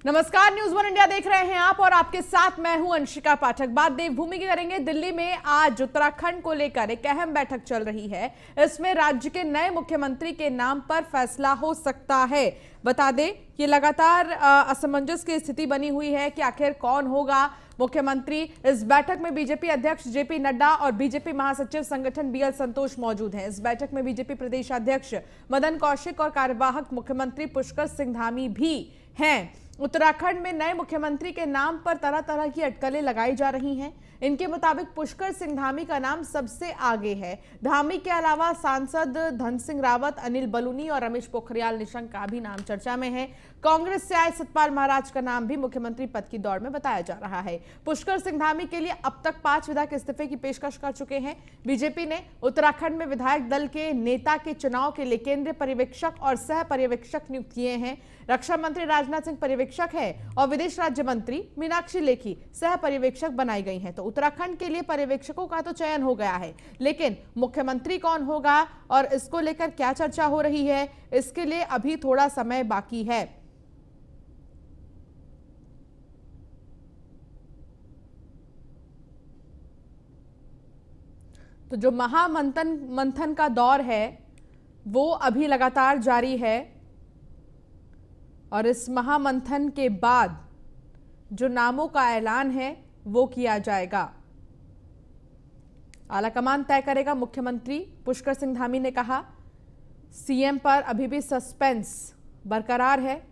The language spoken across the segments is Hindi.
नमस्कार, न्यूज वन इंडिया देख रहे हैं आप और आपके साथ मैं हूं अंशिका पाठक। बात देवभूमि की करेंगे। दिल्ली में आज उत्तराखंड को लेकर एक अहम बैठक चल रही है। इसमें राज्य के नए मुख्यमंत्री के नाम पर फैसला हो सकता है। बता दें कि लगातार असमंजस की स्थिति बनी हुई है कि आखिर कौन होगा मुख्यमंत्री। इस बैठक में बीजेपी अध्यक्ष जेपी नड्डा और बीजेपी महासचिव संगठन बीएल संतोष मौजूद हैं। इस बैठक में बीजेपी प्रदेश अध्यक्ष मदन कौशिक और कार्यवाहक मुख्यमंत्री पुष्कर सिंह धामी भी हैं। उत्तराखंड में नए मुख्यमंत्री के नाम पर तरह तरह की अटकलें लगाई जा रही हैं। इनके मुताबिक पुष्कर सिंह धामी का नाम सबसे आगे है। धामी के अलावा सांसद धन सिंह रावत, अनिल बलूनी और रमेश पोखरियाल निशंक का भी नाम चर्चा में है। कांग्रेस से आए सतपाल महाराज का नाम भी मुख्यमंत्री पद की दौड़ में बताया जा रहा है। पुष्कर सिंह धामी के लिए अब तक 5 विधायक इस्तीफे की पेशकश कर चुके हैं। बीजेपी ने उत्तराखंड में विधायक दल के नेता के चुनाव के लिए केंद्रीय पर्यवेक्षक और सह पर्यवेक्षक नियुक्त किए हैं। रक्षा मंत्री राजनाथ सिंह पर्यवेक्षक है और विदेश राज्य मंत्री मीनाक्षी लेखी सह पर्यवेक्षक बनाई गई हैं। तो उत्तराखंड के लिए पर्यवेक्षकों का तो चयन हो गया है, लेकिन मुख्यमंत्री कौन होगा और इसको लेकर क्या चर्चा हो रही है, इसके लिए अभी थोड़ा समय बाकी है। तो जो मंथन का दौर है वो अभी लगातार जारी है और इस महामंथन के बाद जो नामों का ऐलान है वो किया जाएगा। आलाकमान तय करेगा। मुख्यमंत्री पुष्कर सिंह धामी ने कहा सीएम पर अभी भी सस्पेंस बरकरार है।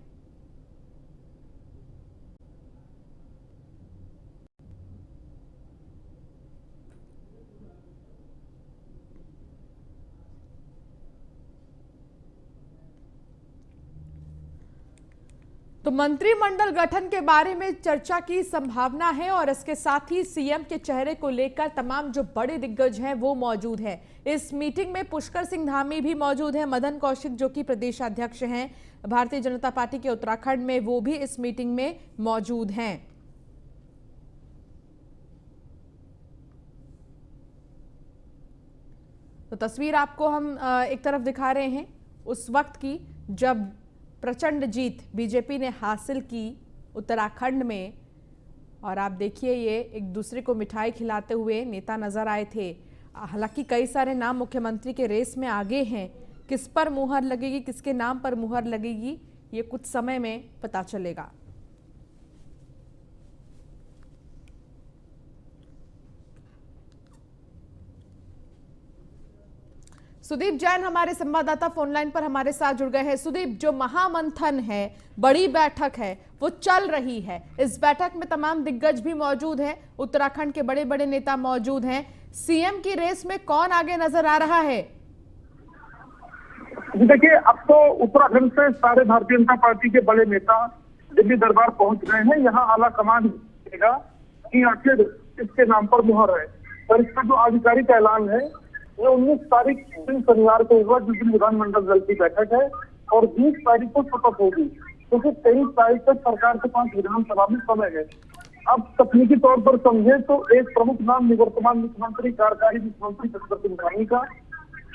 तो मंत्रिमंडल गठन के बारे में चर्चा की संभावना है और इसके साथ ही सीएम के चेहरे को लेकर तमाम जो बड़े दिग्गज हैं वो मौजूद हैं। इस मीटिंग में पुष्कर सिंह धामी भी मौजूद हैं। मदन कौशिक जो कि प्रदेशाध्यक्ष हैं भारतीय जनता पार्टी के उत्तराखंड में, वो भी इस मीटिंग में मौजूद हैं। तो तस्वीर आपको हम एक तरफ दिखा रहे हैं उस वक्त की जब प्रचंड जीत बीजेपी ने हासिल की उत्तराखंड में। और आप देखिए ये एक दूसरे को मिठाई खिलाते हुए नेता नजर आए थे। हालांकि कई सारे नाम मुख्यमंत्री के रेस में आगे हैं। किस पर मुहर लगेगी, किसके नाम पर मुहर लगेगी, ये कुछ समय में पता चलेगा। सुदीप जैन हमारे संवाददाता फोनलाइन पर हमारे साथ जुड़ गए हैं। सुदीप, जो महामंथन है, बड़ी बैठक है, वो चल रही है। इस बैठक में तमाम दिग्गज भी मौजूद हैं, उत्तराखंड के बड़े बड़े नेता मौजूद हैं। सीएम की रेस में कौन आगे नजर आ रहा है? देखिए, अब तो उत्तराखंड से सारे भारतीय जनता पार्टी के बड़े नेता दिल्ली दरबार पहुंच रहे हैं। यहाँ आला कमान देगा कि आखिर इसके नाम पर मुहर है। और इसका जो आधिकारिक ऐलान है ये 19 तारीख दिन शनिवार को होगा, जिस दिन विधानमंडल दल की बैठक है, और 20 तारीख को शपथ होगी, क्योंकि 23 तारीख तक सरकार के पास विधानसभा में समय है। अब तकनीकी तौर पर समझे तो एक प्रमुख नाम निवर्तमान मुख्यमंत्री कार्यकारी मुख्यमंत्री पुष्कर सिंह धामी का,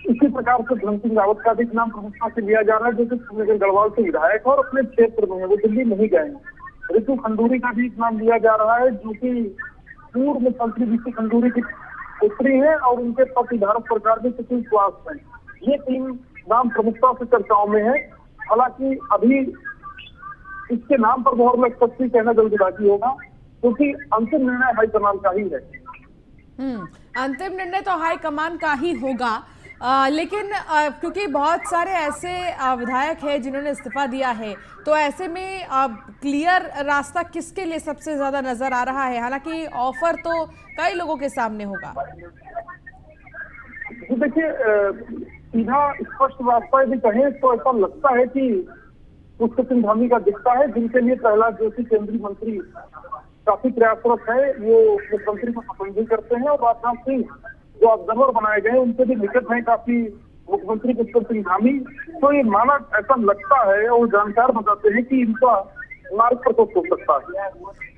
इसी प्रकार से धन सिंह रावत का भी नाम प्रमुखता से लिया जा रहा है, जो कि गढ़वाल से विधायक और अपने क्षेत्र में है, वो दिल्ली नहीं गए हैं। ऋतु खंडूरी का भी नाम लिया जा रहा है, जो कि पूर्व मुख्यमंत्री ऋतु खंडूरी की पुत्री है और उनके पति भारत सरकार में सचिव स्वास्थ्य है। ये 3 नाम प्रमुखता से चर्चाओं में है। हालांकि अभी इसके नाम पर मुहर लग सकती, कहना जल्दबाजी होगा, क्योंकि अंतिम निर्णय हाईकमान का ही है। अंतिम निर्णय तो हाईकमान का ही होगा, लेकिन क्योंकि बहुत सारे ऐसे विधायक हैं जिन्होंने इस्तीफा दिया है, तो ऐसे में क्लियर रास्ता किसके लिए सबसे ज्यादा नजर आ रहा है? हालांकि ऑफर तो कई लोगों के सामने होगा। देखिए, सीधा स्पष्ट रास्ता यदि कहें तो ऐसा लगता है कि पुष्कर सिंह धामी का दिखता है, जिनके लिए प्रहलाद जोशी केंद्रीय मंत्री काफी प्रयासरत है। वो मुख्यमंत्री को पसंद भी करते हैं और राजनाथ सिंह जो ऑब्जर्वर बनाए गए उनसे भी निकट है काफी मुख्यमंत्री पुष्कर सिंह धामी। तो ये माना ऐसा लगता है और जानकार बताते हैं कि इनका मार्ग प्रकोप हो सकता है।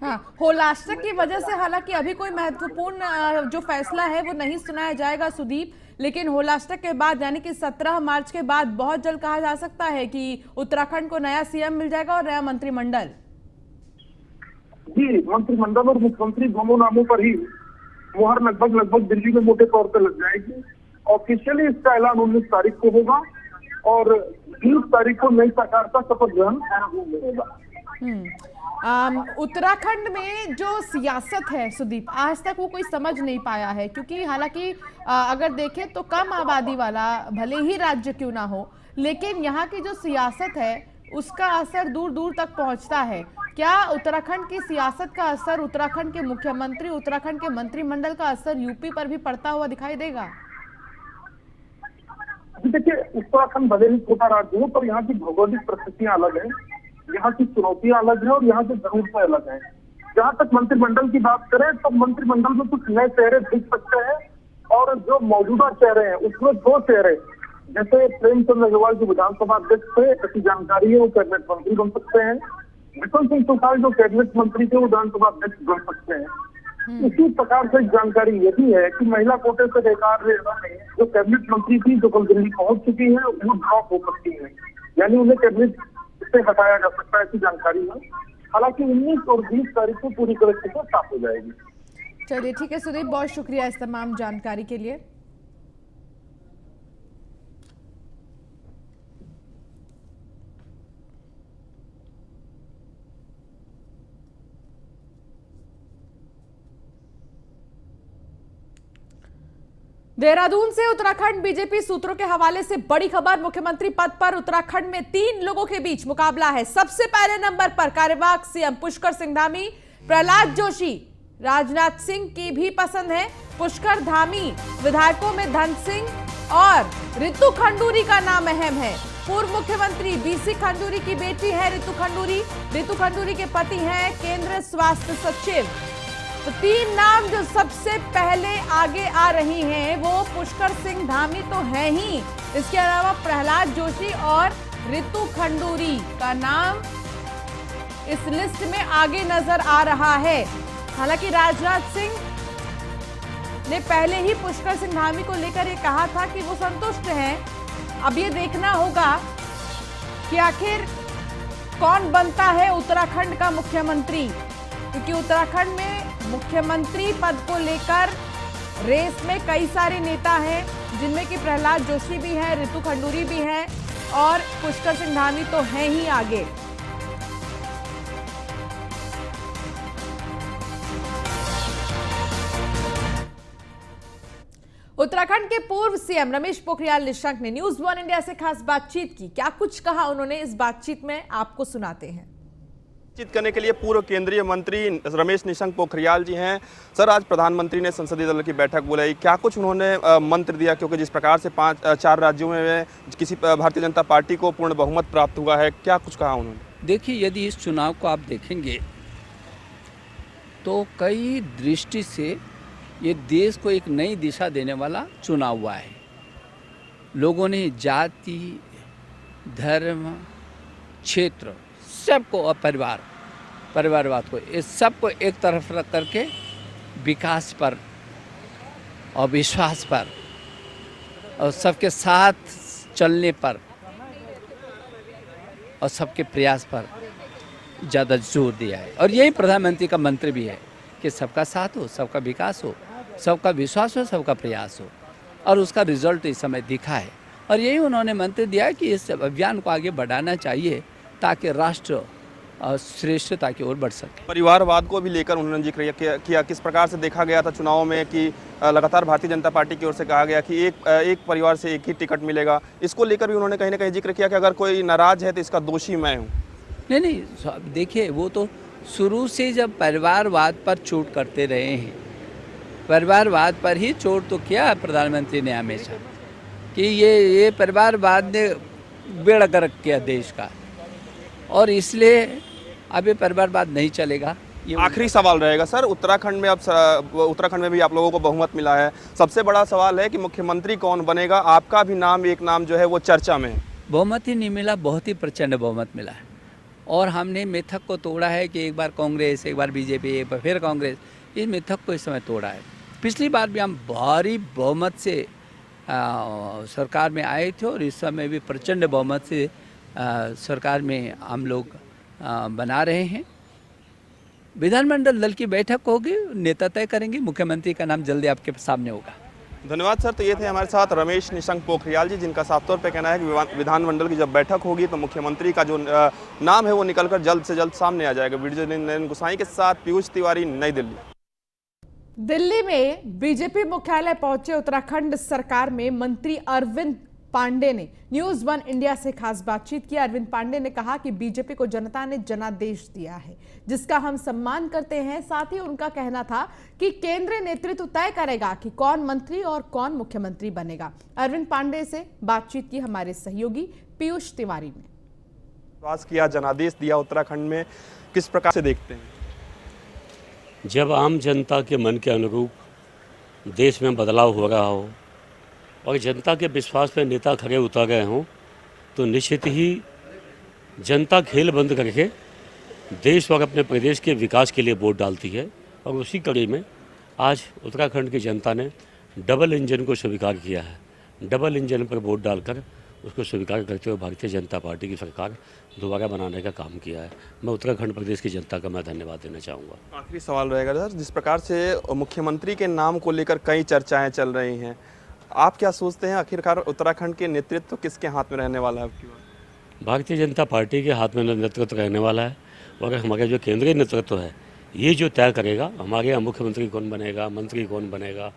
हाँ, होलास्टर की वजह से हालांकि अभी कोई महत्वपूर्ण जो फैसला है वो नहीं सुनाया जाएगा सुदीप, लेकिन होलास्टर के बाद यानी कि 17 मार्च के बाद बहुत जल्द कहा जा सकता है कि उत्तराखंड को नया सीएम मिल जाएगा और नया मंत्रिमंडल। जी मंत्रिमंडल और मुख्यमंत्री दोनों नामों पर ही मुहर लगभग दिल्ली में मोटे तौर पर लग जाएगी। ऑफिशियली इसका ऐलान 19 तारीख को होगा और 20 तारीख को नई सरकार का शपथ ग्रहण होगा। उत्तराखंड में जो सियासत है सुदीप, आज तक वो कोई समझ नहीं पाया है, क्योंकि हालांकि अगर देखें तो कम आबादी वाला भले ही राज्य क्यों ना हो, लेकिन यहाँ की जो सियासत है उसका असर दूर दूर तक पहुंचता है। क्या उत्तराखंड की सियासत का असर, उत्तराखंड के मुख्यमंत्री, उत्तराखंड के मंत्रिमंडल का असर यूपी पर भी पड़ता हुआ दिखाई देगा? देखिए, उत्तराखंड भले ही छोटा राज्य हो पर यहाँ की भौगोलिक परिस्थितियां अलग है, यहाँ की चुनौतियां अलग है और यहाँ की जरूरतें अलग है। जहाँ तक मंत्रिमंडल की बात करें तो मंत्रिमंडल में कुछ नए चेहरे दिख सकते हैं और जो मौजूदा चेहरे हैं उसमें 2 चेहरे, जैसे प्रेमचंद अग्रवाल जो विधानसभा अध्यक्ष थे, ऐसी जानकारी है, वो कैबिनेट मंत्री बन सकते हैं। बिशन सिंह चौहान जो कैबिनेट मंत्री थे वो विधानसभा अध्यक्ष बन सकते हैं। इसी प्रकार से जानकारी ये भी है कि महिला कोटे से बेकार जो कैबिनेट मंत्री थी जो कल दिल्ली पहुंच चुकी है वो ड्रॉप हो सकती है, यानी उन्हें कैबिनेट से हटाया जा सकता है, ऐसी जानकारी है। हालांकि 19 और 20 तारीख को पूरी तरह से साफ हो जाएगी। चलिए ठीक है सुदीप, बहुत शुक्रिया इस तमाम जानकारी के लिए। देहरादून से उत्तराखंड बीजेपी सूत्रों के हवाले से बड़ी खबर, मुख्यमंत्री पद पर उत्तराखंड में 3 लोगों के बीच मुकाबला है। सबसे पहले नंबर पर कार्यवाहक सीएम पुष्कर सिंह धामी, प्रहलाद जोशी राजनाथ सिंह की भी पसंद है। पुष्कर धामी विधायकों में धन सिंह और रितु खंडूरी का नाम अहम है। पूर्व मुख्यमंत्री बीसी खंडूरी की बेटी है रितु खंडूरी। रितु खंडूरी के पति हैं केंद्रीय स्वास्थ्य सचिव। तो 3 नाम जो सबसे पहले आगे आ रही हैं वो पुष्कर सिंह धामी तो है ही, इसके अलावा प्रहलाद जोशी और रितु खंडूरी का नाम इस लिस्ट में आगे नजर आ रहा है। हालांकि राजनाथ सिंह ने पहले ही पुष्कर सिंह धामी को लेकर ये कहा था कि वो संतुष्ट हैं। अब ये देखना होगा कि आखिर कौन बनता है उत्तराखंड का मुख्यमंत्री, क्योंकि उत्तराखंड में मुख्यमंत्री पद को लेकर रेस में कई सारे नेता हैं, जिनमें कि प्रहलाद जोशी भी हैं, रितु खंडूरी भी हैं और पुष्कर सिंह धामी तो हैं ही आगे। उत्तराखंड के पूर्व सीएम रमेश पोखरियाल निशंक ने न्यूज़ 1 इंडिया से खास बातचीत की। क्या कुछ कहा उन्होंने, इस बातचीत में आपको सुनाते हैं। बातचीत करने के लिए पूर्व केंद्रीय मंत्री रमेश निशंक पोखरियाल जी हैं। सर, आज प्रधानमंत्री ने संसदीय दल की बैठक बुलाई, क्या कुछ उन्होंने मंत्र दिया, क्योंकि जिस प्रकार से 4 राज्यों में किसी भारतीय जनता पार्टी को पूर्ण बहुमत प्राप्त हुआ है, क्या कुछ कहा उन्होंने? देखिए, यदि इस चुनाव को आप देखेंगे तो कई दृष्टि से ये देश को एक नई दिशा देने वाला चुनाव हुआ है। लोगों ने जाति, धर्म, क्षेत्र सबको और परिवारवाद को, इस सबको एक तरफ रख करके विकास पर और विश्वास पर और सबके साथ चलने पर और सबके प्रयास पर ज़्यादा जोर दिया है। और यही प्रधानमंत्री का मंत्र भी है कि सबका साथ हो, सबका विकास हो, सबका विश्वास हो, सबका प्रयास हो, और उसका रिजल्ट इस समय दिखा है। और यही उन्होंने मंत्र दिया कि इस अभियान को आगे बढ़ाना चाहिए ताकि राष्ट्र श्रेष्ठता की ओर बढ़ सके। परिवारवाद को भी लेकर उन्होंने जिक्र किया, किस प्रकार से देखा गया था चुनाव में कि लगातार भारतीय जनता पार्टी की ओर से कहा गया कि एक परिवार से एक ही टिकट मिलेगा। इसको लेकर भी उन्होंने कहीं ना कहीं जिक्र किया कि अगर कोई नाराज है तो इसका दोषी मैं हूँ। नहीं, देखिए, वो तो शुरू से जब परिवारवाद पर चोट करते रहे हैं, परिवारवाद पर ही चोट तो किया प्रधानमंत्री ने हमेशा, कि ये परिवारवाद ने बेड़ा गर्क किया देश का, और इसलिए अब ये परिवारवाद नहीं चलेगा। ये आखिरी सवाल रहेगा सर, उत्तराखंड में उत्तराखंड में भी आप लोगों को बहुमत मिला है, सबसे बड़ा सवाल है कि मुख्यमंत्री कौन बनेगा। आपका भी नाम, एक नाम जो है वो चर्चा में है। बहुमत ही नहीं मिला, बहुत ही प्रचंड बहुमत मिला है, और हमने मिथक को तोड़ा है कि एक बार कांग्रेस, एक बार बीजेपी, एक बार फिर कांग्रेस। इस मिथक को इस समय तोड़ा है। पिछली बार भी हम भारी बहुमत से सरकार में आए थे, और इस समय भी प्रचंड बहुमत से सरकार में हम लोग बना रहे हैं। विधानमंडल दल की बैठक होगी, नेता तय करेंगे, मुख्यमंत्री का नाम जल्दी आपके सामने होगा। धन्यवाद सर। तो ये थे हमारे साथ रमेश निशंक पोखरियाल जी, जिनका साफ तौर पे कहना है कि विधानमंडल की जब बैठक होगी तो मुख्यमंत्री का जो नाम है वो निकलकर जल्द से जल्द सामने आ जाएगा। वीडियो जर्नलिस्ट गुसाई के साथ पीयूष तिवारी, नई दिल्ली। दिल्ली में बीजेपी मुख्यालय पहुंचे उत्तराखंड सरकार में मंत्री अरविंद पांडे ने न्यूज वन इंडिया से खास बातचीत की। अरविंद पांडे ने कहा कि बीजेपी को जनता ने जनादेश दिया है, जिसका हम सम्मान करते हैं। साथ ही उनका कहना था कि केंद्रीय नेतृत्व तय करेगा कि कौन मंत्री और कौन मुख्यमंत्री बनेगा। अरविंद पांडे से बातचीत की हमारे सहयोगी पीयूष तिवारी ने। विश्वास किया, जनादेश दिया उत्तराखंड में, किस प्रकार से देखते हैं? जब आम जनता के मन के अनुरूप देश में बदलाव हो रहा हो और जनता के विश्वास पे नेता खड़े उतर गए हों, तो निश्चित ही जनता खेल बंद करके देश और अपने प्रदेश के विकास के लिए वोट डालती है। और उसी कड़ी में आज उत्तराखंड की जनता ने डबल इंजन को स्वीकार किया है। डबल इंजन पर वोट डालकर उसको स्वीकार करते हुए भारतीय जनता पार्टी की सरकार दोबारा बनाने का काम किया है। मैं उत्तराखंड प्रदेश की जनता का मैं धन्यवाद देना चाहूँगा। आखिरी सवाल रहेगा सर, जिस प्रकार से मुख्यमंत्री के नाम को लेकर कई चर्चाएं चल रही हैं, आप क्या सोचते हैं आखिरकार उत्तराखंड के नेतृत्व किसके हाथ में रहने वाला है आपकी बात? भारतीय जनता पार्टी के हाथ में नेतृत्व रहने वाला है और हमारा जो केंद्रीय नेतृत्व है ये जो तय करेगा हमारे यहाँ मुख्यमंत्री कौन बनेगा, मंत्री कौन बनेगा,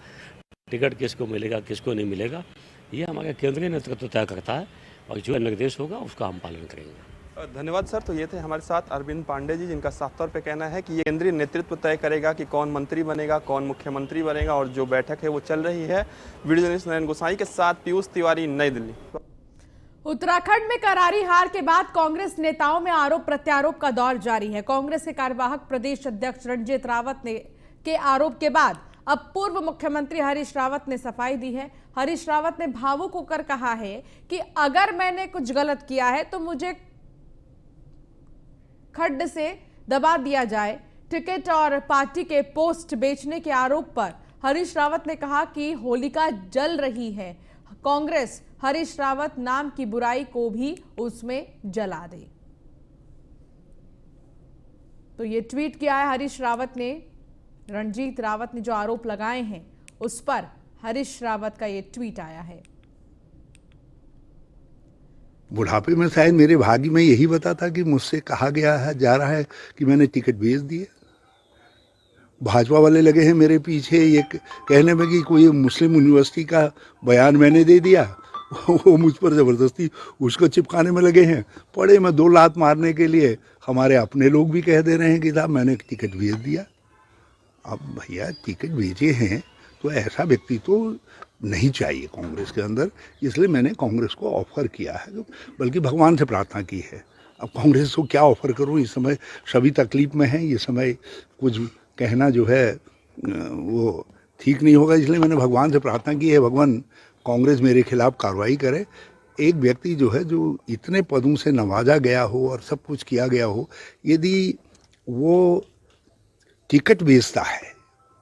टिकट किसको मिलेगा किसको नहीं मिलेगा, ये हमारा केंद्रीय नेतृत्व तय करता है और जो निर्देश होगा उसका हम पालन करेंगे। धन्यवाद सर। तो ये थे हमारे साथ अरविंद पांडे जी, जिनका साफ तौर पे कहना है कि ये केंद्रीय नेतृत्व तय करेगा कि कौन मंत्री बनेगा, कौन मुख्यमंत्री बनेगा, और जो बैठक है वो चल रही है। वीडियो जर्नलिस्ट नयन गोसाई के साथ पीयूष तिवारी, नई दिल्ली। उत्तराखंड में करारी हार के बाद कांग्रेस नेताओं में आरोप प्रत्यारोप का दौर जारी है। कांग्रेस के कार्यवाहक प्रदेश अध्यक्ष रणजीत रावत ने के आरोप के बाद अब पूर्व मुख्यमंत्री हरीश रावत ने सफाई दी है। हरीश रावत ने भावुक होकर कहा है कि अगर मैंने कुछ गलत किया है तो मुझे खड्ड से दबा दिया जाए। टिकट और पार्टी के पोस्ट बेचने के आरोप पर हरीश रावत ने कहा कि होलिका जल रही है, कांग्रेस हरीश रावत नाम की बुराई को भी उसमें जला दे। तो ये ट्वीट किया है हरीश रावत ने। रणजीत रावत ने जो आरोप लगाए हैं उस पर हरीश रावत का ये ट्वीट आया है। बुढ़ापे में शायद मेरे भाग्य में यही बता था कि मुझसे कहा गया है जा रहा है कि मैंने टिकट बेच दिए। भाजपा वाले लगे हैं मेरे पीछे ये कहने में कि कोई मुस्लिम यूनिवर्सिटी का बयान मैंने दे दिया, वो मुझ पर ज़बरदस्ती उसको चिपकाने में लगे हैं। पड़े में 2 लात मारने के लिए हमारे अपने लोग भी कह दे रहे हैं कि साहब मैंने टिकट बेच दिया। अब भैया टिकट बेचे हैं तो ऐसा व्यक्ति तो नहीं चाहिए कांग्रेस के अंदर, इसलिए मैंने कांग्रेस को ऑफर किया है, बल्कि भगवान से प्रार्थना की है। अब कांग्रेस को क्या ऑफर करूं, इस समय सभी तकलीफ में हैं, ये समय कुछ कहना जो है वो ठीक नहीं होगा, इसलिए मैंने भगवान से प्रार्थना की है, भगवान कांग्रेस मेरे खिलाफ कार्रवाई करे। एक व्यक्ति जो है जो इतने पदों से नवाजा गया हो और सब कुछ किया गया हो, यदि वो टिकट बेचता है,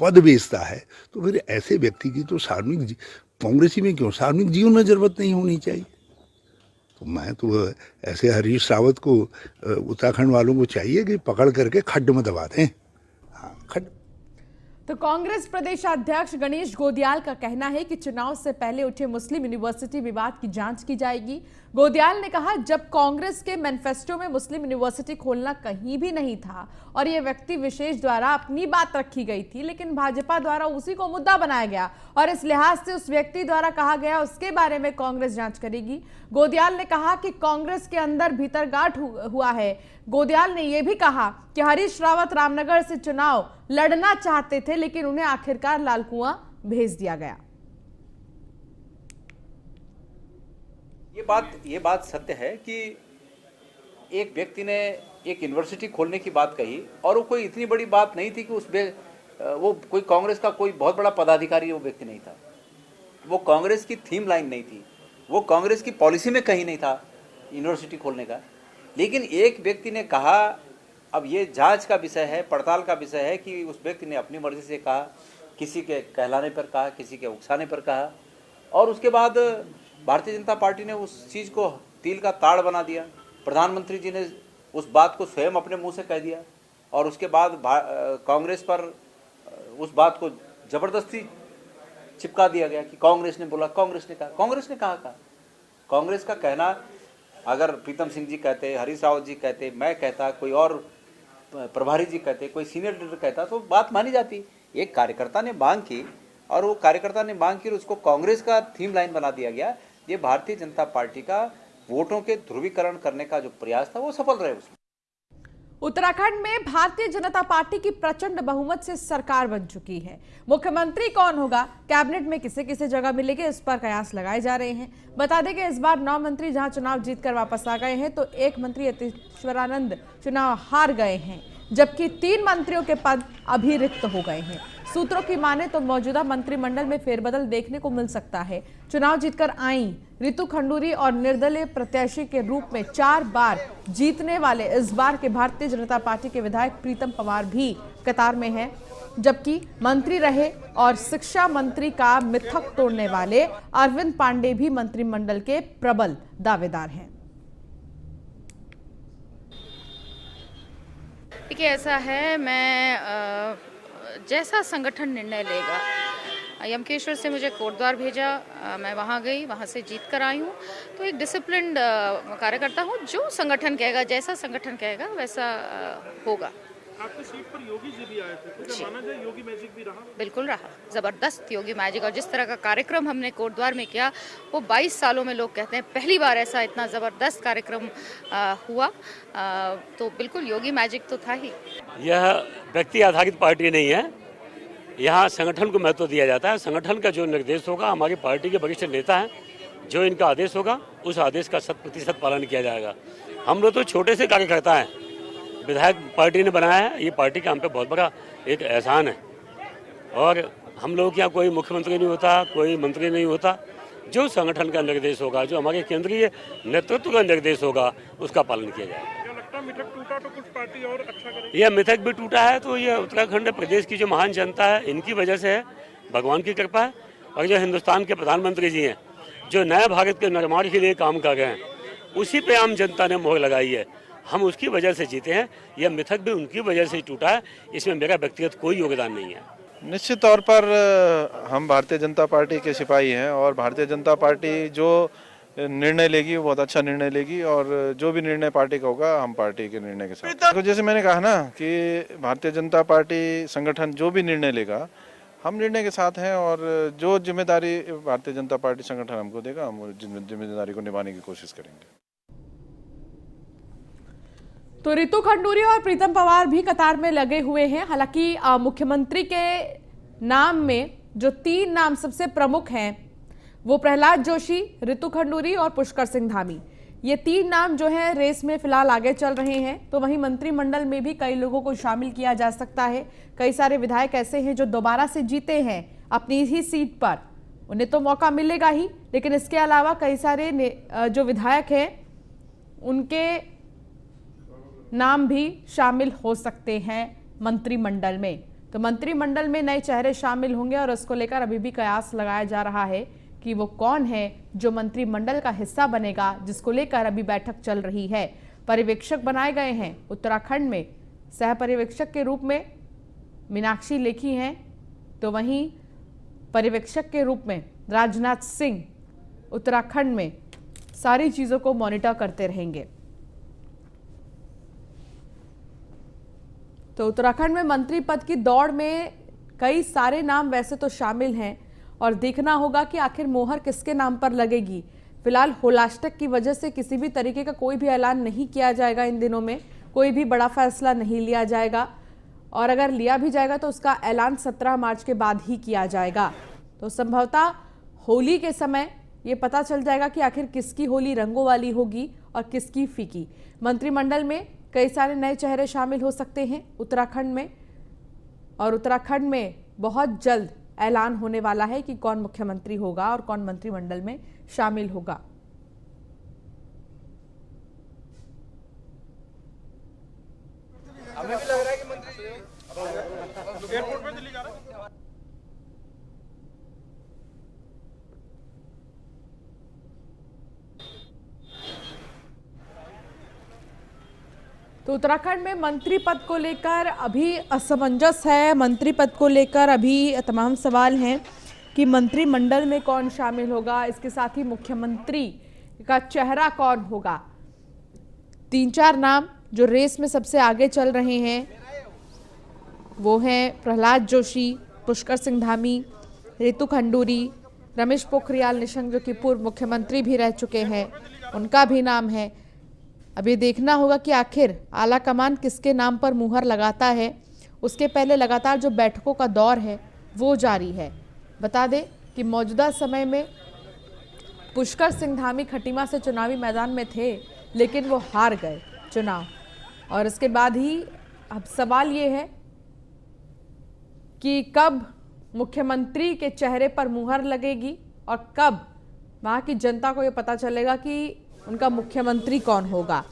पद बेचता है, तो फिर ऐसे व्यक्ति की तो सार्वजनिक कांग्रेसी में क्यों सार्वजनिक जीवन में जरूरत नहीं होनी चाहिए। तो मैं तो ऐसे हरीश रावत को उत्तराखंड वालों को चाहिए कि पकड़ करके खड्ड में दबा दें। हाँ, खड्ड। तो कांग्रेस प्रदेश अध्यक्ष गणेश गोदियाल का कहना है कि चुनाव से पहले उठे मुस्लिम यूनिवर्सिटी विवाद की जांच की जाएगी। गोदियाल ने कहा, जब कांग्रेस के मैनिफेस्टो में मुस्लिम यूनिवर्सिटी खोलना कहीं भी नहीं था और यह व्यक्ति विशेष द्वारा अपनी बात रखी गई थी, लेकिन भाजपा द्वारा उसी को मुद्दा बनाया गया और इस लिहाज से उस व्यक्ति द्वारा कहा गया उसके बारे में कांग्रेस जांच करेगी। गोदियाल ने कहा कि कांग्रेस के अंदर भीतर गांठ हुआ है। गोदियाल ने यह भी कहा कि हरीश रावत रामनगर से चुनाव लड़ना चाहते थे, लेकिन उन्हें आखिरकार लालकुआं भेज दिया गया। ये बात सत्य है कि एक व्यक्ति ने एक यूनिवर्सिटी खोलने की बात कही और वो कोई इतनी बड़ी बात नहीं थी कि वो कोई कांग्रेस का कोई बहुत बड़ा पदाधिकारी वो व्यक्ति नहीं था, वो कांग्रेस की थीम लाइन नहीं थी, वो कांग्रेस की पॉलिसी में कहीं नहीं था यूनिवर्सिटी खोलने का। लेकिन एक व्यक्ति ने कहा, अब ये जांच का विषय है, पड़ताल का विषय है कि उस व्यक्ति ने अपनी मर्जी से कहा, किसी के कहलाने पर कहा, किसी के उकसाने पर कहा, और उसके बाद भारतीय जनता पार्टी ने उस चीज़ को तिल का ताड़ बना दिया। प्रधानमंत्री जी ने उस बात को स्वयं अपने मुंह से कह दिया और उसके बाद कांग्रेस पर उस बात को जबरदस्ती चिपका दिया गया कि कांग्रेस ने बोला, कांग्रेस ने कहा। कांग्रेस का कहना अगर प्रीतम सिंह जी कहते, हरीश रावत जी कहते, मैं कहता, कोई और प्रभारी जी कहते, कोई सीनियर लीडर कहता तो बात मानी जाती। एक कार्यकर्ता ने मांग की और वो कार्यकर्ता ने मांग की और उसको कांग्रेस का थीम लाइन बना दिया गया। ये भारतीय जनता पार्टी का वोटों के ध्रुवीकरण करने का जो प्रयास था वो सफल रहे। उसमें उत्तराखंड में भारतीय जनता पार्टी की प्रचंड बहुमत से सरकार बन चुकी है। मुख्यमंत्री कौन होगा, कैबिनेट में किसे किसे जगह मिलेगी, इस पर कयास लगाए जा रहे हैं। बता दें कि इस बार 9 मंत्री जहां चुनाव जीतकर वापस आ गए हैं तो 1 मंत्री यतीश्वरानंद चुनाव हार गए हैं, जबकि 3 मंत्रियों के पद अभी रिक्त हो गए हैं। सूत्रों की माने तो मौजूदा मंत्रिमंडल में फेरबदल देखने को मिल सकता है। चुनाव जीतकर आई रितु खंडूरी और निर्दलीय प्रत्याशी के रूप में 4 बार जीतने वाले इस बार के भारतीय जनता पार्टी के विधायक प्रीतम पंवार भी कतार में हैं, जबकि मंत्री रहे और शिक्षा मंत्री का मिथक तोड़ने वाले अरविंद पांडे भी मंत्रिमंडल के प्रबल दावेदार हैं। देखिए, ऐसा है, मैं जैसा संगठन निर्णय लेगा, यमकेश्वर से मुझे कोटद्वार भेजा, मैं वहाँ गई, वहाँ से जीत कर आई हूँ। तो एक डिसिप्लिन्ड कार्यकर्ता हूँ, जो संगठन कहेगा, जैसा संगठन कहेगा वैसा होगा। आपकी सीट पर योगी जी भी आए थे, तो क्या माना जाए योगी मैजिक भी रहा? बिल्कुल रहा, जबरदस्त योगी मैजिक। और जिस तरह का कार्यक्रम हमने कोटद्वार में किया, वो 22 सालों में लोग कहते हैं पहली बार ऐसा इतना जबरदस्त कार्यक्रम हुआ। तो बिल्कुल योगी मैजिक तो था ही। यह व्यक्ति आधारित पार्टी नहीं है, यहाँ संगठन को महत्व दिया जाता है। संगठन का जो निर्देश होगा, हमारी पार्टी के वरिष्ठ नेता हैं, जो इनका आदेश होगा उस आदेश का 100% पालन किया जाएगा। हम लोग तो छोटे से कार्यकर्ता हैं, विधायक पार्टी ने बनाया है, ये पार्टी का हम पे बहुत बड़ा एक एहसान है। और हम लोग के यहाँ कोई मुख्यमंत्री नहीं होता, कोई मंत्री नहीं होता। जो संगठन का निर्देश होगा, जो हमारे केंद्रीय नेतृत्व का निर्देश होगा, उसका पालन किया जाएगा। क्या लगता है मिथक टूटा तो कुछ पार्टी और अच्छा करेगी? यह मिथक भी टूटा है तो यह उत्तराखंड प्रदेश की जो महान जनता है, इनकी वजह से है, भगवान की कृपा है। और जो हिंदुस्तान के प्रधानमंत्री जी हैं, जो नए भारत के निर्माण के लिए काम कर रहे हैं, उसी पे आम जनता ने मोहर लगाई है। हम उसकी वजह से जीते हैं। यह मिथक भी उनकी वजह से टूटा है, इसमें मेरा व्यक्तिगत कोई योगदान नहीं है। निश्चित तौर पर हम भारतीय जनता पार्टी के सिपाही हैं और भारतीय जनता पार्टी जो निर्णय लेगी वो बहुत अच्छा निर्णय लेगी और जो भी निर्णय पार्टी का होगा हम पार्टी के निर्णय के साथ। तो जैसे मैंने कहा ना कि भारतीय जनता पार्टी संगठन जो भी निर्णय लेगा हम निर्णय के साथ हैं और जो जिम्मेदारी भारतीय जनता पार्टी संगठन हमको देगा हम जिम्मेदारी को निभाने की कोशिश करेंगे। तो रितु खंडूरी और प्रीतम पंवार भी कतार में लगे हुए हैं। हालांकि मुख्यमंत्री के नाम में जो 3 नाम सबसे प्रमुख हैं वो प्रहलाद जोशी, रितु खंडूरी और पुष्कर सिंह धामी। ये 3 नाम जो हैं रेस में फिलहाल आगे चल रहे हैं। तो वहीं मंत्रिमंडल में भी कई लोगों को शामिल किया जा सकता है। कई सारे विधायक ऐसे हैं जो दोबारा से जीते हैं अपनी ही सीट पर, उन्हें तो मौका मिलेगा ही, लेकिन इसके अलावा कई सारे जो विधायक हैं उनके नाम भी शामिल हो सकते हैं मंत्रिमंडल में। तो मंत्रिमंडल में नए चेहरे शामिल होंगे और उसको लेकर अभी भी कयास लगाया जा रहा है कि वो कौन है जो मंत्रिमंडल का हिस्सा बनेगा, जिसको लेकर अभी बैठक चल रही है। पर्यवेक्षक बनाए गए हैं उत्तराखंड में, सह पर्यवेक्षक के रूप में मीनाक्षी लेखी हैं, तो वहीं पर्यवेक्षक के रूप में राजनाथ सिंह उत्तराखंड में सारी चीज़ों को मॉनिटर करते रहेंगे। तो उत्तराखंड में मंत्री पद की दौड़ में कई सारे नाम वैसे तो शामिल हैं और देखना होगा कि आखिर मोहर किसके नाम पर लगेगी। फिलहाल होलाष्टक की वजह से किसी भी तरीके का कोई भी ऐलान नहीं किया जाएगा। इन दिनों में कोई भी बड़ा फैसला नहीं लिया जाएगा और अगर लिया भी जाएगा तो उसका ऐलान 17 मार्च के बाद ही किया जाएगा। तो संभवतः होली के समय ये पता चल जाएगा कि आखिर किसकी होली रंगों वाली होगी और किसकी फीकी। मंत्रिमंडल में कई सारे नए चेहरे शामिल हो सकते हैं उत्तराखंड में और उत्तराखंड में बहुत जल्द ऐलान होने वाला है कि कौन मुख्यमंत्री होगा और कौन मंत्रिमंडल में शामिल होगा। हमें भी लग रहा है कि मंत्री एयरपोर्ट पे दिल्ली जा रहा है। तो उत्तराखंड में मंत्री पद को लेकर अभी असमंजस है। मंत्री पद को लेकर अभी तमाम सवाल हैं कि मंत्रिमंडल में कौन शामिल होगा, इसके साथ ही मुख्यमंत्री का चेहरा कौन होगा। 3-4 नाम जो रेस में सबसे आगे चल रहे हैं वो हैं प्रहलाद जोशी, पुष्कर सिंह धामी, रितु खंडूरी, रमेश पोखरियाल निशंक जो कि पूर्व मुख्यमंत्री भी रह चुके हैं, उनका भी नाम है। अब ये देखना होगा कि आखिर आला कमान किसके नाम पर मुहर लगाता है। उसके पहले लगातार जो बैठकों का दौर है वो जारी है। बता दें कि मौजूदा समय में पुष्कर सिंह धामी खटीमा से चुनावी मैदान में थे, लेकिन वो हार गए चुनाव। और इसके बाद ही अब सवाल ये है कि कब मुख्यमंत्री के चेहरे पर मुहर लगेगी और कब वहाँ की जनता को ये पता चलेगा कि उनका मुख्यमंत्री कौन होगा।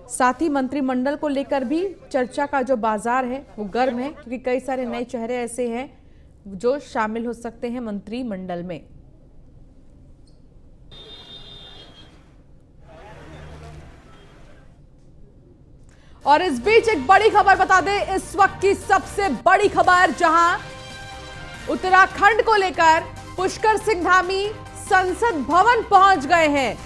साथ ही मंत्रिमंडल को लेकर भी चर्चा का जो बाजार है वो गर्म है, क्योंकि कई सारे नए चेहरे ऐसे हैं जो शामिल हो सकते हैं मंत्रिमंडल में। और इस बीच एक बड़ी खबर बता दें, इस वक्त की सबसे बड़ी खबर, जहां उत्तराखंड को लेकर पुष्कर सिंह धामी संसद भवन पहुंच गए हैं।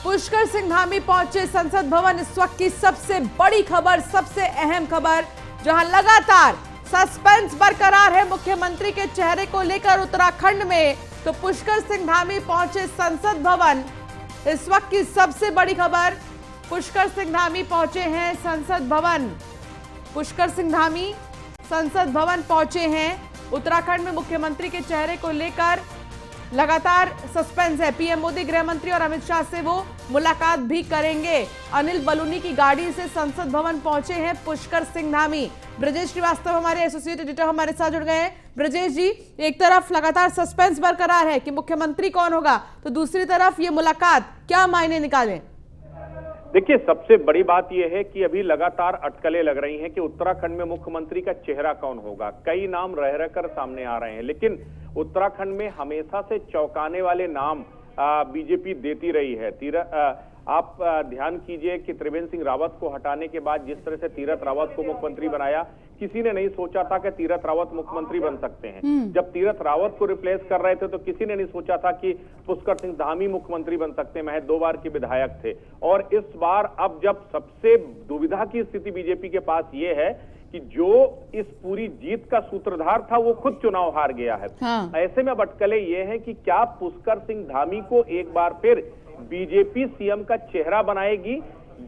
पुष्कर सिंह धामी पहुंचे संसद भवन, इस वक्त की सबसे बड़ी खबर, सबसे अहम खबर, जहां लगातार सस्पेंस बरकरार है मुख्यमंत्री के चेहरे को लेकर उत्तराखंड में। तो पुष्कर सिंह धामी पहुंचे संसद भवन, इस वक्त की सबसे बड़ी खबर, पुष्कर सिंह धामी पहुंचे हैं संसद भवन। पुष्कर सिंह धामी संसद भवन पहुंचे हैं। उत्तराखंड में मुख्यमंत्री के चेहरे को लेकर लगातार सस्पेंस है। पीएम मोदी, गृह मंत्री और अमित शाह से वो मुलाकात भी करेंगे। अनिल बलूनी की गाड़ी से संसद भवन पहुंचे हैं पुष्कर सिंह धामी। ब्रजेश श्रीवास्तव हमारे एसोसिएट एडिटर हमारे साथ जुड़ गए हैं। ब्रजेश जी, एक तरफ लगातार सस्पेंस बरकरार है कि मुख्यमंत्री कौन होगा, तो दूसरी तरफ ये मुलाकात क्या मायने निकाले? देखिए, सबसे बड़ी बात यह है कि अभी लगातार अटकलें लग रही हैं कि उत्तराखंड में मुख्यमंत्री का चेहरा कौन होगा। कई नाम रह रहकर सामने आ रहे हैं, लेकिन उत्तराखंड में हमेशा से चौंकाने वाले नाम बीजेपी देती रही है। आप ध्यान कीजिए कि त्रिवेंद्र सिंह रावत को हटाने के बाद जिस तरह से तीरथ रावत को मुख्यमंत्री बनाया, किसी ने नहीं सोचा था कि तीरथ रावत मुख्यमंत्री बन सकते हैं। जब तीरथ रावत को रिप्लेस कर रहे थे तो किसी ने नहीं सोचा था कि पुष्कर सिंह धामी मुख्यमंत्री बन सकते हैं। महज 2 बार के विधायक थे। और इस बार अब जब सबसे दुविधा की स्थिति बीजेपी के पास ये है कि जो इस पूरी जीत का सूत्रधार था वो खुद चुनाव हार गया है। ऐसे में अटकलें ये हैं कि क्या पुष्कर सिंह धामी को एक बार फिर बीजेपी सीएम का चेहरा बनाएगी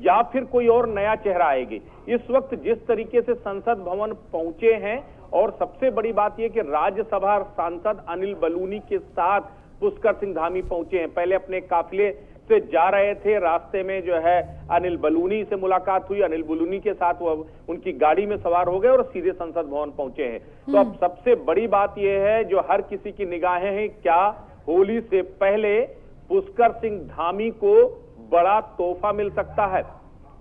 या फिर कोई और नया चेहरा आएगी। इस वक्त जिस तरीके से संसद भवन पहुंचे हैं, और सबसे बड़ी बात यह कि राज्यसभा सांसद अनिल बलूनी के साथ पुष्कर सिंह धामी पहुंचे हैं। पहले अपने काफिले से जा रहे थे, रास्ते में जो है अनिल बलूनी से मुलाकात हुई। अनिल बलूनी के साथ वो उनकी गाड़ी में सवार हो गए और सीधे संसद भवन पहुंचे हैं। तो अब सबसे बड़ी बात यह है जो हर किसी की निगाहें हैं, क्या होली से पहले पुष्कर सिंह धामी को बड़ा तोहफा मिल सकता है?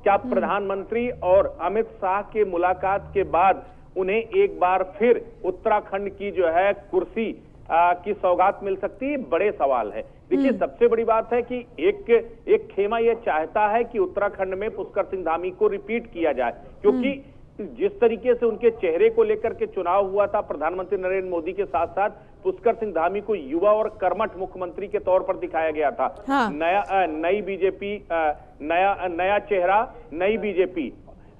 क्या प्रधानमंत्री और अमित शाह के मुलाकात के बाद उन्हें एक बार फिर उत्तराखंड की जो है कुर्सी की सौगात मिल सकती है? बड़े सवाल है। देखिए, सबसे बड़ी बात है कि एक खेमा यह चाहता है कि उत्तराखंड में पुष्कर सिंह धामी को रिपीट किया जाए, क्योंकि जिस तरीके से उनके चेहरे को लेकर के चुनाव हुआ था, प्रधानमंत्री नरेंद्र मोदी के साथ साथ पुष्कर सिंह धामी को युवा और कर्मठ मुख्यमंत्री के तौर पर दिखाया गया था। नई बीजेपी, नया चेहरा, नई बीजेपी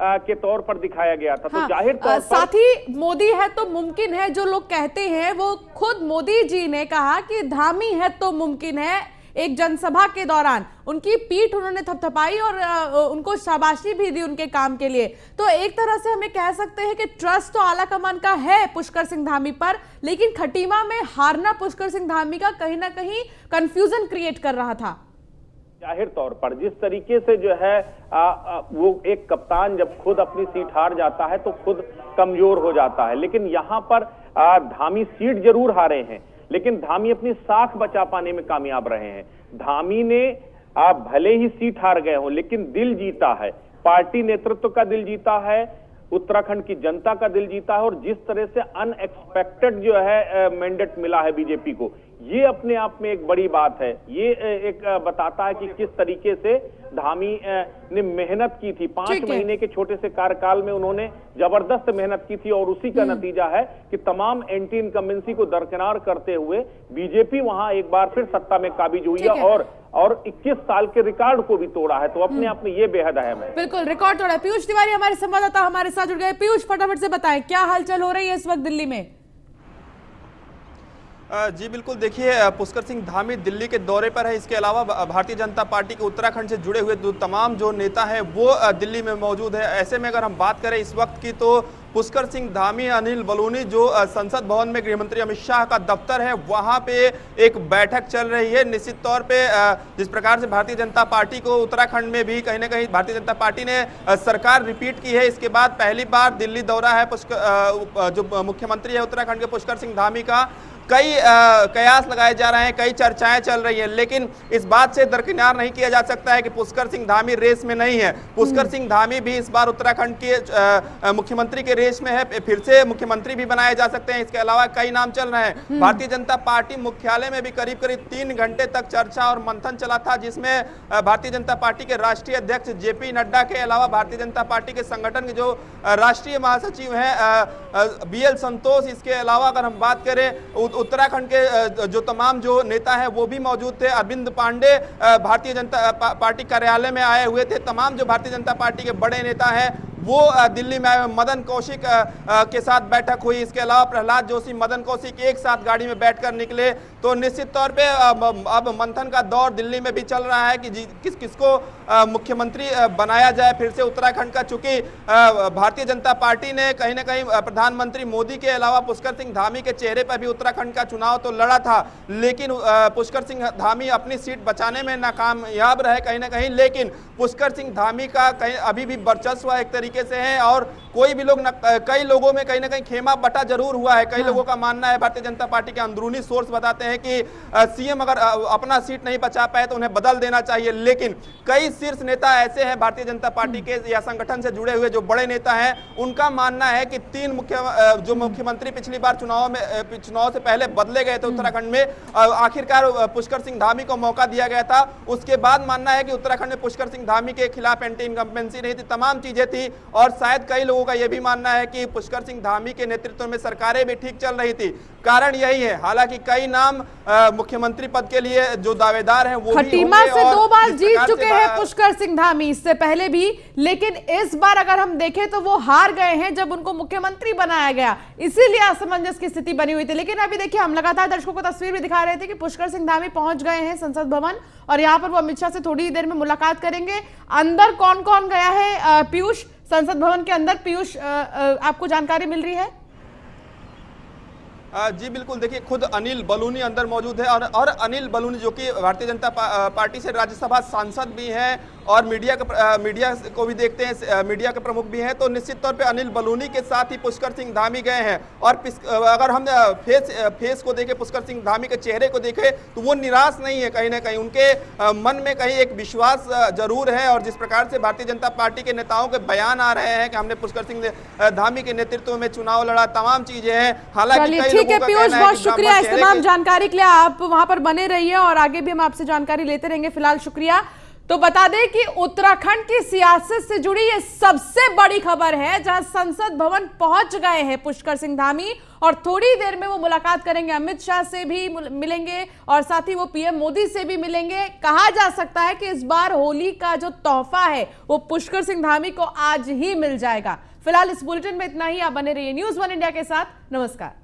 के तौर पर दिखाया गया था। तो जाहिर तौर पर साथ ही मोदी है तो मुमकिन है, जो लोग कहते हैं वो खुद मोदी जी ने कहा कि धामी है तो मुमकिन है। एक जनसभा के दौरान उनकी पीठ उन्होंने थपथपाई और उनको शाबाशी भी दी उनके काम के लिए। तो एक तरह से हमें कह सकते हैं कि ट्रस्ट तो आला कमान का है पुष्कर सिंह धामी पर, लेकिन खटीमा में हारना पुष्कर सिंह धामी का कहीं ना कहीं कंफ्यूजन क्रिएट कर रहा था। जाहिर तौर पर जिस तरीके से जो है वो एक कप्तान जब खुद अपनी सीट हार जाता है तो खुद कमजोर हो जाता है। लेकिन यहाँ पर धामी सीट जरूर हारे हैं, लेकिन धामी अपनी साख बचा पाने में कामयाब रहे हैं। धामी ने भले ही सीट हार गए हों, लेकिन दिल जीता है, पार्टी नेतृत्व का दिल जीता है, उत्तराखंड की जनता का दिल जीता है। और जिस तरह से अनएक्सपेक्टेड जो है मैंडेट मिला है बीजेपी को, ये अपने आप में एक बड़ी बात है। ये एक बताता है कि किस तरीके से धामी ने मेहनत की थी। 5 महीने के छोटे से कार्यकाल में उन्होंने जबरदस्त मेहनत की थी और उसी का नतीजा है कि तमाम एंटी इनकम्बेंसी को दरकिनार करते हुए बीजेपी वहां एक बार फिर सत्ता में काबिज हुई है और 21 साल के रिकॉर्ड को भी तोड़ा है। तो अपने आप में ये बेहद अहम है। बिल्कुल रिकॉर्ड तोड़ा है। पीयूष तिवारी हमारे संवाददाता हमारे साथ जुड़ गए। पीयूष, फटाफट से बताएं क्या हलचल हो रही है इस वक्त दिल्ली में? जी बिल्कुल, देखिए पुष्कर सिंह धामी दिल्ली के दौरे पर है। इसके अलावा भारतीय जनता पार्टी के उत्तराखंड से जुड़े हुए तमाम जो नेता हैं वो दिल्ली में मौजूद है। ऐसे में अगर हम बात करें इस वक्त की, तो पुष्कर सिंह धामी, अनिल बलूनी जो संसद भवन में गृहमंत्री अमित शाह का दफ्तर है वहां पे एक बैठक चल रही है। निश्चित तौर पे जिस प्रकार से भारतीय जनता पार्टी को उत्तराखंड में भी कहीं ना कहीं भारतीय जनता पार्टी ने सरकार रिपीट की है। इसके बाद पहली बार दिल्ली दौरा है जो मुख्यमंत्री है उत्तराखंड के पुष्कर सिंह धामी का। कई कयास लगाए जा रहे हैं, कई चर्चाएं चल रही हैं, लेकिन इस बात से दरकिनार नहीं किया जा सकता है कि पुष्कर सिंह धामी रेस में नहीं है। पुष्कर सिंह धामी भी इस बार उत्तराखंड के मुख्यमंत्री के रेस में है, फिर से मुख्यमंत्री भी बनाए जा सकते हैं। इसके अलावा कई नाम चल रहे हैं। भारतीय जनता पार्टी मुख्यालय में भी करीब करीब 3 घंटे तक चर्चा और मंथन चला था, जिसमें भारतीय जनता पार्टी के राष्ट्रीय अध्यक्ष जेपी नड्डा के अलावा भारतीय जनता पार्टी के संगठन के जो राष्ट्रीय महासचिव हैं BL संतोष, इसके अलावा अगर हम बात करें उत्तराखंड के जो तमाम जो नेता हैं वो भी मौजूद थे। अरविंद पांडे भारतीय जनता पार्टी कार्यालय में आए हुए थे। तमाम जो भारतीय जनता पार्टी के बड़े नेता हैं वो दिल्ली में आए। मदन कौशिक के साथ बैठक हुई। इसके अलावा प्रहलाद जोशी, मदन कौशिक एक साथ गाड़ी में बैठकर निकले। तो निश्चित तौर पे अब मंथन का दौर दिल्ली में भी चल रहा है कि किस किसको मुख्यमंत्री बनाया जाए फिर से उत्तराखंड का। चूंकि भारतीय जनता पार्टी ने कहीं ना कहीं प्रधानमंत्री मोदी के अलावा पुष्कर सिंह धामी के चेहरे पर भी उत्तराखंड का चुनाव तो लड़ा था, लेकिन पुष्कर सिंह धामी अपनी सीट बचाने में नाकामयाब रहे कहीं ना कहीं। लेकिन पुष्कर सिंह धामी का कहीं अभी भी वर्चस्व एक तरीके से है और कोई भी लोग कई लोगों में कहीं ना कहीं खेमा बटा जरूर हुआ है। कई लोगों का मानना है, भारतीय जनता पार्टी के अंदरूनी सोर्स बताते हैं कि सीएम अगर अपना सीट नहीं बचा पाए तो उन्हें बदल देना चाहिए। लेकिन कई शीर्ष नेता ऐसे हैं भारतीय जनता पार्टी के या संगठन से जुड़े हुए जो बड़े नेता हैं, उनका मानना है कि 3 मुख्यमंत्री पिछली बार चुनाव से पहले बदले गए थे उत्तराखंड में, आखिरकार पुष्कर सिंह धामी को मौका दिया गया था। उसके बाद मानना है कि उत्तराखंड में पुष्कर सिंह धामी के खिलाफ एंटी इनकम्बेंसी नहीं थी, तमाम चीजें थी। और शायद कई लोगों का यह भी मानना है कि पुष्कर सिंह धामी के नेतृत्व में सरकारें भी ठीक चल रही थी। कारण यही है, हालांकि कई नाम मुख्यमंत्री पद के लिए जो दावेदार हैं वो खटीमा से 2 बार जीत चुके हैं पुष्कर सिंह धामी, इससे पहले भी। लेकिन इस बार अगर हम देखें तो वो हार गए हैं जब उनको मुख्यमंत्री बनाया गया, इसीलिए असमंजस की स्थिति बनी हुई थी। लेकिन अभी देखिए, हम लगातार दर्शकों को तस्वीर भी दिखा रहे थे कि पुष्कर सिंह धामी पहुंच गए हैं संसद भवन और यहाँ पर वो अमित शाह से थोड़ी देर में मुलाकात करेंगे। अंदर कौन कौन गया है पीयूष, संसद भवन के अंदर? पीयूष, आपको जानकारी मिल रही है? जी बिल्कुल, देखिए खुद अनिल बलूनी अंदर मौजूद है और अनिल बलूनी जो कि भारतीय जनता पार्टी से राज्यसभा सांसद भी हैं और मीडिया को भी देखते हैं, मीडिया के प्रमुख भी हैं। तो निश्चित तौर पे अनिल बलूनी के साथ ही पुष्कर सिंह धामी गए हैं। और अगर हम फेस को देखें, पुष्कर सिंह धामी के चेहरे को देखें तो वो निराश नहीं है। कहीं ना कहीं उनके मन में कहीं एक विश्वास जरूर है। और जिस प्रकार से भारतीय जनता पार्टी के नेताओं के बयान आ रहे हैं कि हमने पुष्कर सिंह धामी के नेतृत्व में चुनाव लड़ा, तमाम चीजें हैं। हालांकि ठीक है पीयूष, बहुत शुक्रिया इस तमाम जानकारी के लिए। आप वहां पर बने रहिए और आगे भी हम आपसे जानकारी लेते रहेंगे। फिलहाल शुक्रिया। तो बता दें कि उत्तराखंड की सियासत से जुड़ी ये सबसे बड़ी खबर है, जहां संसद भवन पहुंच गए हैं पुष्कर सिंह धामी और थोड़ी देर में वो मुलाकात करेंगे, अमित शाह से भी मिलेंगे और साथ ही वो पीएम मोदी से भी मिलेंगे। कहा जा सकता है कि इस बार होली का जो तोहफा है वो पुष्कर सिंह धामी को आज ही मिल जाएगा। फिलहाल इस बुलेटिन में इतना ही। आप बने रहिए न्यूज़ 1 इंडिया के साथ। नमस्कार।